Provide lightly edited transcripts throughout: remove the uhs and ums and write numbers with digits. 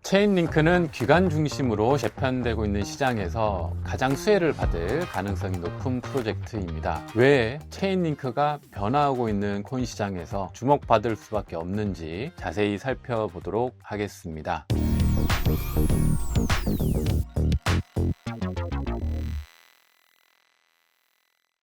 체인링크는 기관 중심으로 재편되고 있는 시장에서 가장 수혜를 받을 가능성이 높은 프로젝트입니다. 왜 체인링크가 변화하고 있는 코인 시장에서 주목받을 수밖에 없는지 자세히 살펴보도록 하겠습니다.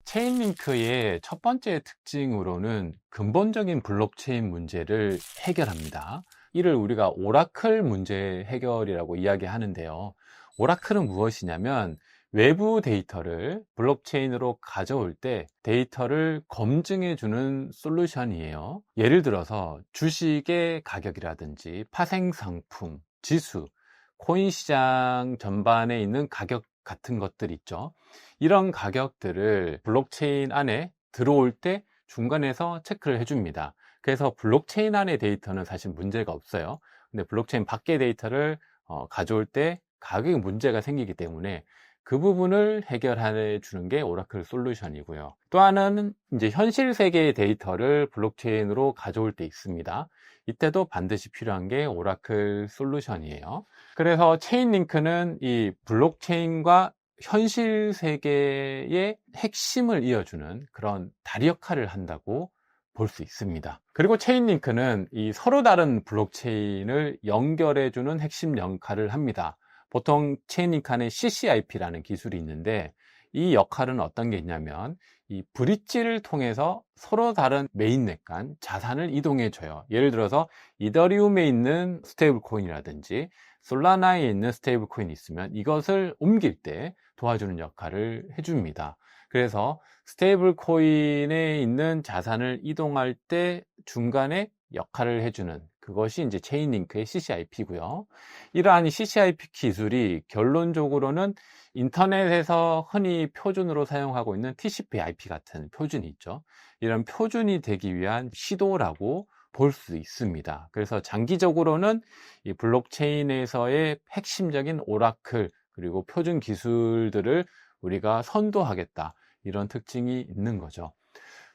체인링크의 첫 번째 특징으로는 근본적인 블록체인 문제를 해결합니다. 이를 우리가 오라클 문제 해결이라고 이야기하는데요. 오라클은 무엇이냐면 외부 데이터를 블록체인으로 가져올 때 데이터를 검증해 주는 솔루션이에요. 예를 들어서 주식의 가격이라든지 파생 상품, 지수, 코인 시장 전반에 있는 가격 같은 것들 있죠. 이런 가격들을 블록체인 안에 들어올 때 중간에서 체크를 해줍니다. 그래서 블록체인 안의 데이터는 사실 문제가 없어요. 근데 블록체인 밖의 데이터를 가져올 때 가격에 문제가 생기기 때문에 그 부분을 해결해 주는 게 오라클 솔루션이고요. 또 하나는 이제 현실 세계의 데이터를 블록체인으로 가져올 때 있습니다. 이때도 반드시 필요한 게 오라클 솔루션이에요. 그래서 체인링크는 이 블록체인과 현실 세계의 핵심을 이어주는 그런 다리 역할을 한다고 볼 수 있습니다. 그리고 체인링크는 이 서로 다른 블록체인을 연결해주는 핵심 역할을 합니다. 보통 체인링크 안에 CCIP라는 기술이 있는데 이 역할은 어떤 게 있냐면 이 브릿지를 통해서 서로 다른 메인넷 간 자산을 이동해 줘요. 예를 들어서 이더리움에 있는 스테이블 코인이라든지 솔라나에 있는 스테이블 코인이 있으면 이것을 옮길 때 도와주는 역할을 해줍니다. 그래서 스테이블 코인에 있는 자산을 이동할 때 중간에 역할을 해주는 그것이 이제 체인링크의 CCIP고요. 이러한 CCIP 기술이 결론적으로는 인터넷에서 흔히 표준으로 사용하고 있는 TCP/IP 같은 표준이 있죠. 이런 표준이 되기 위한 시도라고 볼 수 있습니다. 그래서 장기적으로는 이 블록체인에서의 핵심적인 오라클 그리고 표준 기술들을 우리가 선도하겠다 이런 특징이 있는 거죠.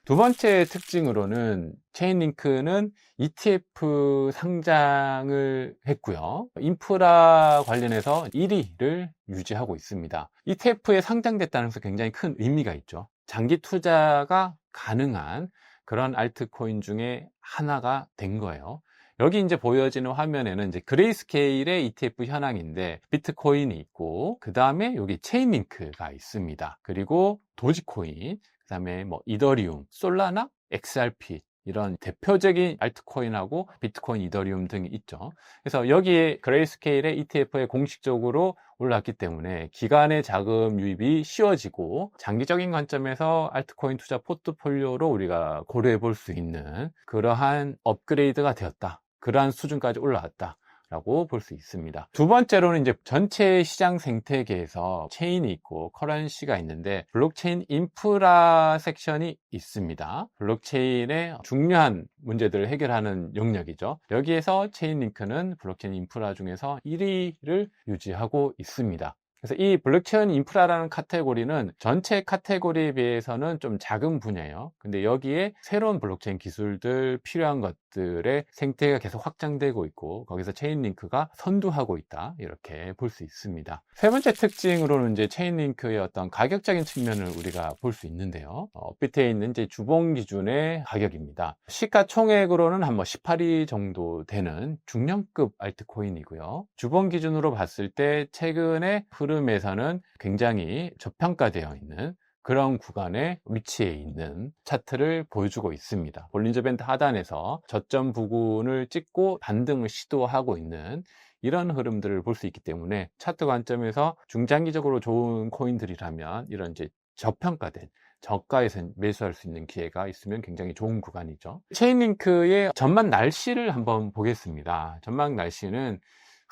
두 번째 특징으로는 체인링크는 ETF 상장을 했고요. 인프라 관련해서 1위를 유지하고 있습니다. ETF에 상장됐다는 것은 굉장히 큰 의미가 있죠. 장기 투자가 가능한 그런 알트코인 중에 하나가 된 거예요. 여기 이제 보여지는 화면에는 이제 그레이스케일의 ETF 현황인데 비트코인이 있고 그 다음에 여기 체인링크가 있습니다. 그리고 도지코인, 그 다음에 뭐 이더리움, 솔라나, XRP 이런 대표적인 알트코인하고 비트코인, 이더리움 등이 있죠. 그래서 여기에 그레이스케일의 ETF에 공식적으로 올랐기 때문에 기간의 자금 유입이 쉬워지고 장기적인 관점에서 알트코인 투자 포트폴리오로 우리가 고려해 볼 수 있는 그러한 업그레이드가 되었다. 그러한 수준까지 올라왔다. 라고 볼 수 있습니다. 두 번째로는 이제 전체 시장 생태계에서 체인이 있고 커런시가 있는데 블록체인 인프라 섹션이 있습니다. 블록체인의 중요한 문제들을 해결하는 영역이죠. 여기에서 체인링크는 블록체인 인프라 중에서 1위를 유지하고 있습니다. 그래서 이 블록체인 인프라라는 카테고리는 전체 카테고리에 비해서는 좀 작은 분야예요. 근데 여기에 새로운 블록체인 기술들 필요한 것들의 생태가 계속 확장되고 있고 거기서 체인링크가 선두하고 있다 이렇게 볼 수 있습니다. 세 번째 특징으로는 이제 체인링크의 어떤 가격적인 측면을 우리가 볼 수 있는데요. 업비트에 있는 이제 주봉 기준의 가격입니다. 시가총액으로는 한 18위 정도 되는 중량급 알트코인이고요. 주봉 기준으로 봤을 때 최근에 흐름에서는 굉장히 저평가되어 있는 그런 구간에 위치해 있는 차트를 보여주고 있습니다. 볼린저 밴드 하단에서 저점 부근을 찍고 반등을 시도하고 있는 이런 흐름들을 볼 수 있기 때문에 차트 관점에서 중장기적으로 좋은 코인들이라면 이런 이제 저평가된 저가에서 매수할 수 있는 기회가 있으면 굉장히 좋은 구간이죠. 체인링크의 전망 날씨를 한번 보겠습니다. 전망 날씨는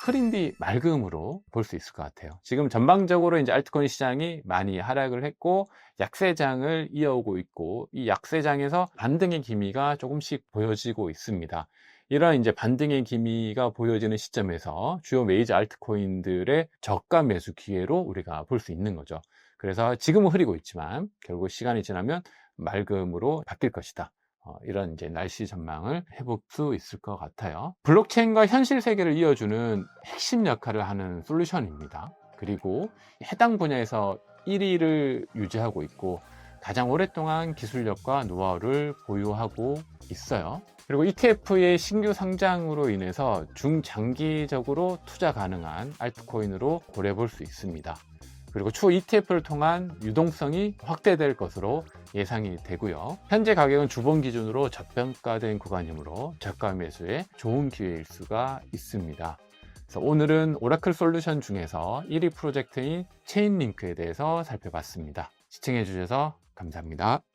흐린 뒤 맑음으로 볼 수 있을 것 같아요. 지금 전방적으로 이제 알트코인 시장이 많이 하락을 했고 약세장을 이어오고 있고 이 약세장에서 반등의 기미가 조금씩 보여지고 있습니다. 이런 이제 반등의 기미가 보여지는 시점에서 주요 메이저 알트코인들의 저가 매수 기회로 우리가 볼 수 있는 거죠. 그래서 지금은 흐리고 있지만 결국 시간이 지나면 맑음으로 바뀔 것이다. 이런 이제 날씨 전망을 해볼 수 있을 것 같아요. 블록체인과 현실 세계를 이어주는 핵심 역할을 하는 솔루션입니다. 그리고 해당 분야에서 1위를 유지하고 있고 가장 오랫동안 기술력과 노하우를 보유하고 있어요. 그리고 ETF의 신규 상장으로 인해서 중장기적으로 투자 가능한 알트코인으로 고려해 볼 수 있습니다. 그리고 추후 ETF를 통한 유동성이 확대될 것으로 예상이 되고요. 현재 가격은 주봉 기준으로 저평가된 구간이므로 저가 매수에 좋은 기회일 수가 있습니다. 그래서 오늘은 오라클 솔루션 중에서 1위 프로젝트인 체인링크에 대해서 살펴봤습니다. 시청해 주셔서 감사합니다.